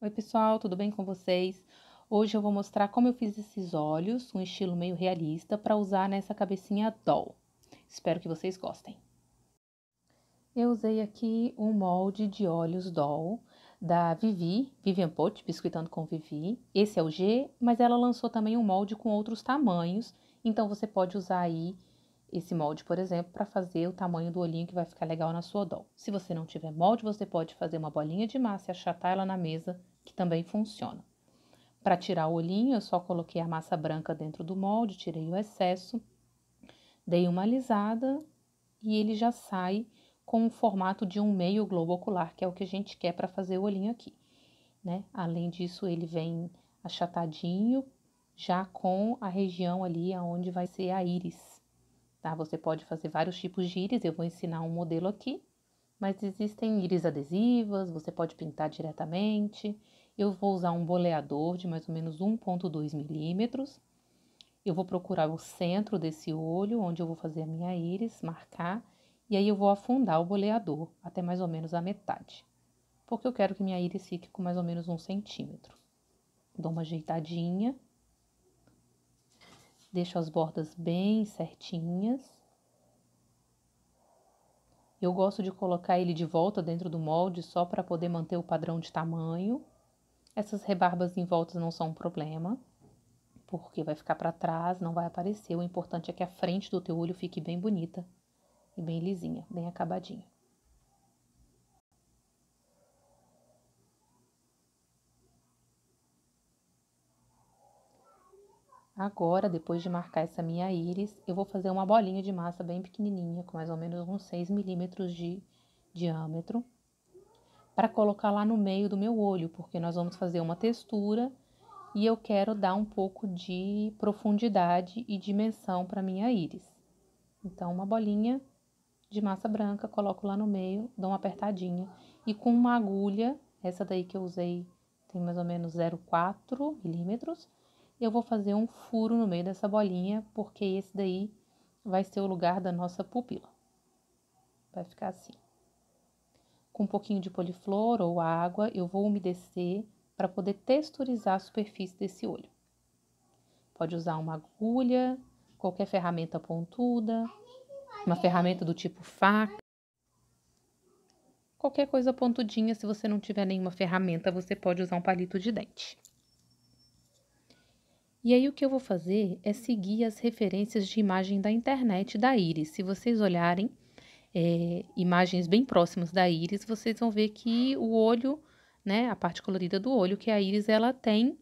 Oi, pessoal, tudo bem com vocês? Hoje eu vou mostrar como eu fiz esses olhos, um estilo meio realista, para usar nessa cabecinha doll. Espero que vocês gostem. Eu usei aqui um molde de olhos doll da Vivian Pot, Biscuitando com Vivi. Esse é o G, mas ela lançou também um molde com outros tamanhos, então você pode usar aí esse molde, por exemplo, para fazer o tamanho do olhinho que vai ficar legal na sua doll. Se você não tiver molde, você pode fazer uma bolinha de massa e achatar ela na mesa, que também funciona. Para tirar o olhinho, eu só coloquei a massa branca dentro do molde, tirei o excesso, dei uma alisada e ele já sai com o formato de um meio globo ocular, que é o que a gente quer para fazer o olhinho aqui, né? Além disso, ele vem achatadinho, já com a região ali onde vai ser a íris, tá? Você pode fazer vários tipos de íris, eu vou ensinar um modelo aqui, mas existem íris adesivas, você pode pintar diretamente. Eu vou usar um boleador de mais ou menos 1,2 milímetros. Eu vou procurar o centro desse olho, onde eu vou fazer a minha íris, marcar, e aí eu vou afundar o boleador até mais ou menos a metade, porque eu quero que minha íris fique com mais ou menos 1 centímetro. Dou uma ajeitadinha, deixo as bordas bem certinhas. Eu gosto de colocar ele de volta dentro do molde só para poder manter o padrão de tamanho. Essas rebarbas em volta não são um problema, porque vai ficar para trás, não vai aparecer. O importante é que a frente do teu olho fique bem bonita e bem lisinha, bem acabadinha. Agora, depois de marcar essa minha íris, eu vou fazer uma bolinha de massa bem pequenininha, com mais ou menos uns 6 milímetros de diâmetro, para colocar lá no meio do meu olho, porque nós vamos fazer uma textura e eu quero dar um pouco de profundidade e dimensão para minha íris. Então, uma bolinha de massa branca, coloco lá no meio, dou uma apertadinha e com uma agulha, essa daí que eu usei tem mais ou menos 0,4 milímetros, eu vou fazer um furo no meio dessa bolinha, porque esse daí vai ser o lugar da nossa pupila. Vai ficar assim. Com um pouquinho de poliflor ou água, eu vou umedecer para poder texturizar a superfície desse olho. Pode usar uma agulha, qualquer ferramenta pontuda, uma ferramenta do tipo faca. Qualquer coisa pontudinha, se você não tiver nenhuma ferramenta, você pode usar um palito de dente. E aí o que eu vou fazer é seguir as referências de imagem da internet da íris. Se vocês olharem imagens bem próximas da íris, vocês vão ver que o olho, né, a parte colorida do olho, que é a íris, ela tem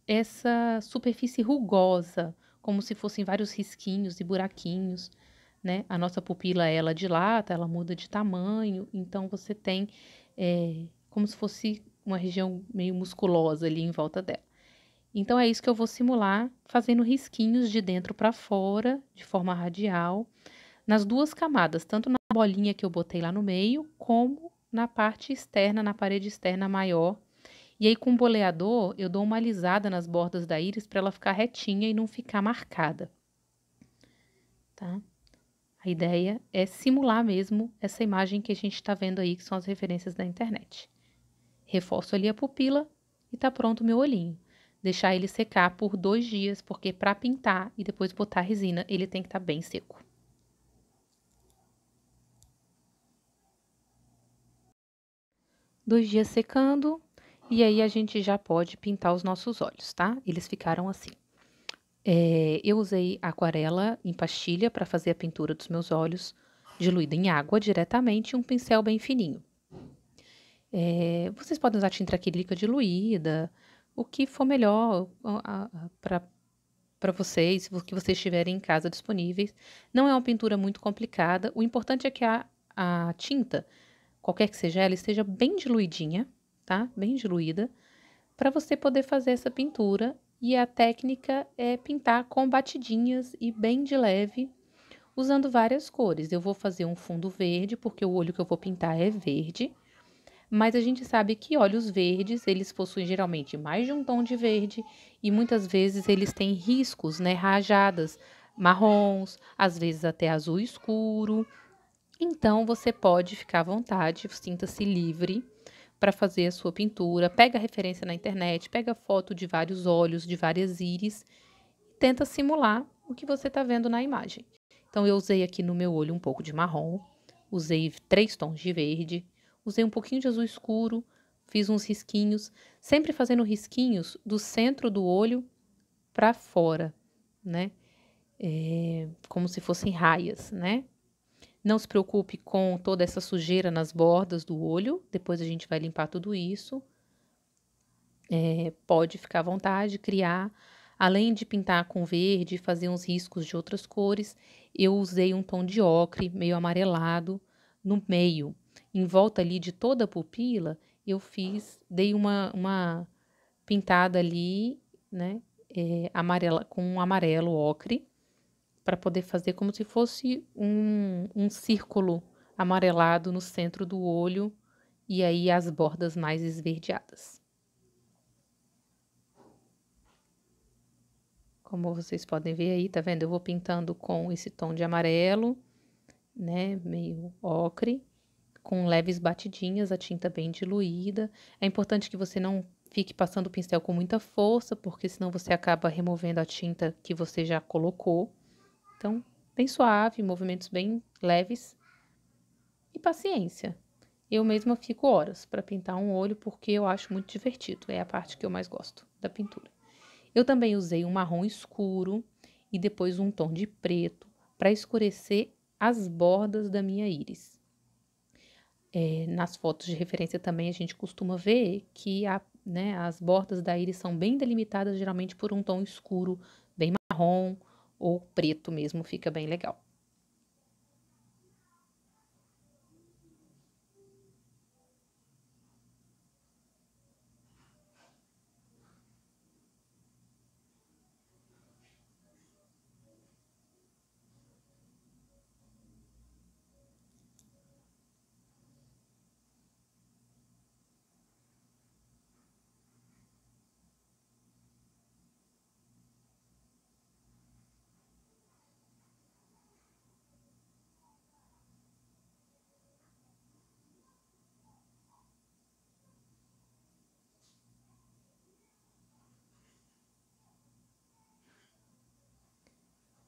essa superfície rugosa, como se fossem vários risquinhos e buraquinhos, né? A nossa pupila, ela dilata, ela muda de tamanho, então você tem como se fosse uma região meio musculosa ali em volta dela. Então, é isso que eu vou simular, fazendo risquinhos de dentro para fora, de forma radial, nas duas camadas, tanto na bolinha que eu botei lá no meio, como na parte externa, na parede externa maior. E aí, com o boleador, eu dou uma alisada nas bordas da íris para ela ficar retinha e não ficar marcada, tá? A ideia é simular mesmo essa imagem que a gente está vendo aí, que são as referências da internet. Reforço ali a pupila e tá pronto o meu olhinho. Deixar ele secar por 2 dias, porque para pintar e depois botar resina, ele tem que estar bem seco. 2 dias secando, e aí a gente já pode pintar os nossos olhos, tá? Eles ficaram assim. Eu usei aquarela em pastilha para fazer a pintura dos meus olhos, diluída em água diretamente e um pincel bem fininho. Vocês podem usar tinta acrílica diluída, o que for melhor para vocês, o que vocês tiverem em casa disponíveis. Não é uma pintura muito complicada, o importante é que a tinta, qualquer que seja ela, esteja bem diluidinha, tá? Bem diluída, para você poder fazer essa pintura. E a técnica é pintar com batidinhas e bem de leve, usando várias cores. Eu vou fazer um fundo verde, porque o olho que eu vou pintar é verde. Mas a gente sabe que olhos verdes, eles possuem geralmente mais de um tom de verde e muitas vezes eles têm riscos, né, rajadas marrons, às vezes até azul escuro. Então você pode ficar à vontade, sinta-se livre para fazer a sua pintura. Pega referência na internet, pega foto de vários olhos, de várias íris e tenta simular o que você está vendo na imagem. Então, eu usei aqui no meu olho um pouco de marrom, usei 3 tons de verde, usei um pouquinho de azul escuro, fiz uns risquinhos, sempre fazendo risquinhos do centro do olho para fora, né? Como se fossem raias, né? Não se preocupe com toda essa sujeira nas bordas do olho, depois a gente vai limpar tudo isso. Pode ficar à vontade, criar. Além de pintar com verde, fazer uns riscos de outras cores, eu usei um tom de ocre, meio amarelado, no meio. Em volta ali de toda a pupila, eu dei uma pintada ali, né, amarela, com um amarelo ocre, para poder fazer como se fosse um círculo amarelado no centro do olho e aí as bordas mais esverdeadas. Como vocês podem ver aí, tá vendo? Eu vou pintando com esse tom de amarelo, né, meio ocre, com leves batidinhas, a tinta bem diluída. É importante que você não fique passando o pincel com muita força, porque senão você acaba removendo a tinta que você já colocou. Então, bem suave, movimentos bem leves e paciência. Eu mesma fico horas para pintar um olho porque eu acho muito divertido, é a parte que eu mais gosto da pintura. Eu também usei um marrom escuro e depois um tom de preto para escurecer as bordas da minha íris. Nas fotos de referência também a gente costuma ver que as bordas da íris são bem delimitadas, geralmente por um tom escuro, bem marrom ou preto mesmo, fica bem legal.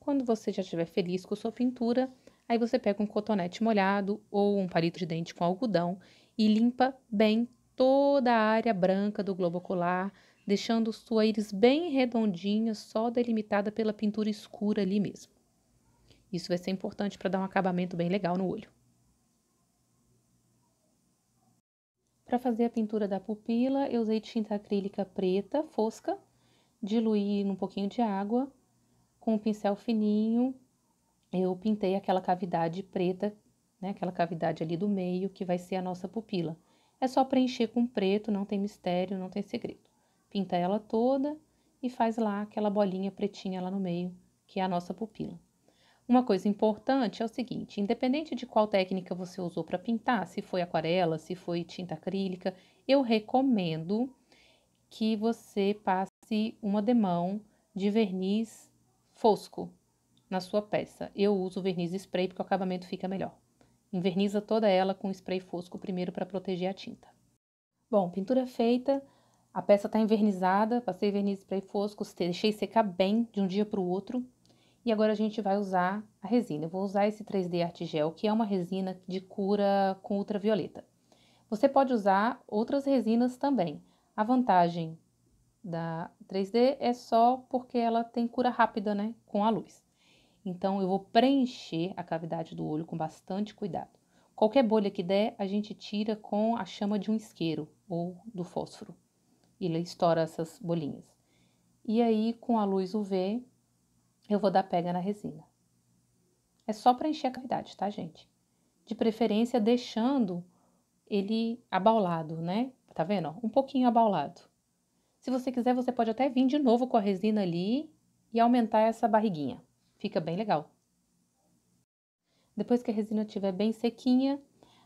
Quando você já estiver feliz com a sua pintura, aí você pega um cotonete molhado ou um palito de dente com algodão e limpa bem toda a área branca do globo ocular, deixando sua íris bem redondinha, só delimitada pela pintura escura ali mesmo. Isso vai ser importante para dar um acabamento bem legal no olho. Para fazer a pintura da pupila, eu usei tinta acrílica preta, fosca, diluí num pouquinho de água, com um pincel fininho, eu pintei aquela cavidade preta, né, aquela cavidade ali do meio, que vai ser a nossa pupila. É só preencher com preto, não tem mistério, não tem segredo. Pinta ela toda e faz lá aquela bolinha pretinha lá no meio, que é a nossa pupila. Uma coisa importante é o seguinte, independente de qual técnica você usou para pintar, se foi aquarela, se foi tinta acrílica, eu recomendo que você passe uma demão de verniz fosco na sua peça. Eu uso verniz spray porque o acabamento fica melhor. Enverniza toda ela com spray fosco primeiro para proteger a tinta. Bom, pintura feita, a peça está envernizada, passei verniz spray fosco, deixei secar bem de um dia para o outro. E agora a gente vai usar a resina. Eu vou usar esse 3D Art Gel, que é uma resina de cura com ultravioleta. Você pode usar outras resinas também. A vantagem da 3D é só porque ela tem cura rápida, né, com a luz. Então, eu vou preencher a cavidade do olho com bastante cuidado. Qualquer bolha que der, a gente tira com a chama de um isqueiro ou do fósforo. E ele estoura essas bolinhas. E aí, com a luz UV, eu vou dar pega na resina. É só preencher a cavidade, tá, gente? De preferência, deixando ele abaulado, né? Tá vendo? Um pouquinho abaulado. Se você quiser, você pode até vir de novo com a resina ali e aumentar essa barriguinha. Fica bem legal. Depois que a resina estiver bem sequinha,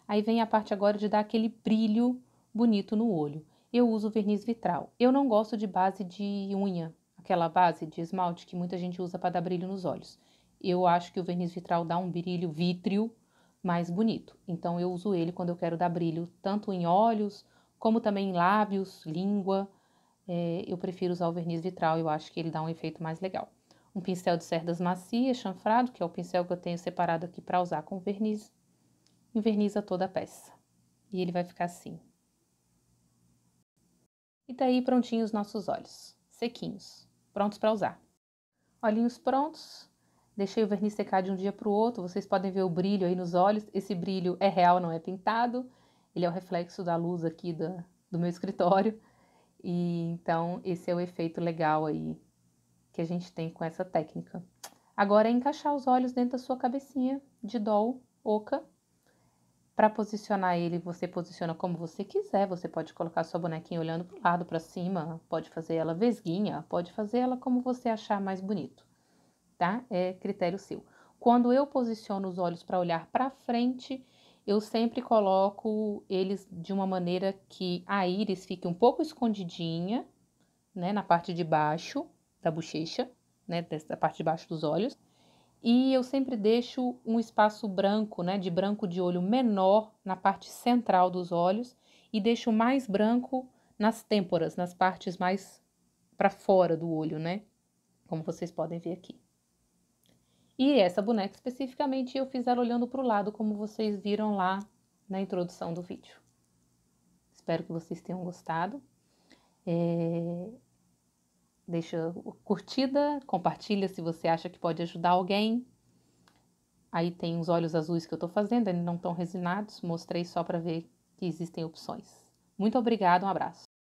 aí vem a parte agora de dar aquele brilho bonito no olho. Eu uso verniz vitral. Eu não gosto de base de unha, aquela base de esmalte que muita gente usa para dar brilho nos olhos. Eu acho que o verniz vitral dá um brilho vítreo mais bonito. Então eu uso ele quando eu quero dar brilho tanto em olhos Como também lábios, língua, eu prefiro usar o verniz vitral, eu acho que ele dá um efeito mais legal. Um pincel de cerdas macias, chanfrado, que é o pincel que eu tenho separado aqui para usar com verniz. Enverniza toda a peça. E ele vai ficar assim. E tá aí prontinhos os nossos olhos, sequinhos, prontos para usar. Olhinhos prontos, deixei o verniz secar de um dia para o outro, vocês podem ver o brilho aí nos olhos, esse brilho é real, não é pintado, ele é o reflexo da luz aqui do meu escritório, e então esse é o efeito legal aí que a gente tem com essa técnica. Agora é encaixar os olhos dentro da sua cabecinha de doll oca. Para posicionar ele, você posiciona como você quiser. Você pode colocar sua bonequinha olhando para o lado, para cima, pode fazer ela vesguinha, pode fazer ela como você achar mais bonito, tá? É critério seu. Quando eu posiciono os olhos para olhar para frente, eu sempre coloco eles de uma maneira que a íris fique um pouco escondidinha, né, na parte de baixo da bochecha, né, dessa parte de baixo dos olhos. E eu sempre deixo um espaço branco, né, de branco de olho menor na parte central dos olhos e deixo mais branco nas têmporas, nas partes mais para fora do olho, né, como vocês podem ver aqui. E essa boneca especificamente eu fiz ela olhando para o lado, como vocês viram lá na introdução do vídeo. Espero que vocês tenham gostado. Deixa curtida, compartilha se você acha que pode ajudar alguém. Aí tem os olhos azuis que eu tô fazendo, eles não estão resinados, mostrei só para ver que existem opções. Muito obrigada, um abraço.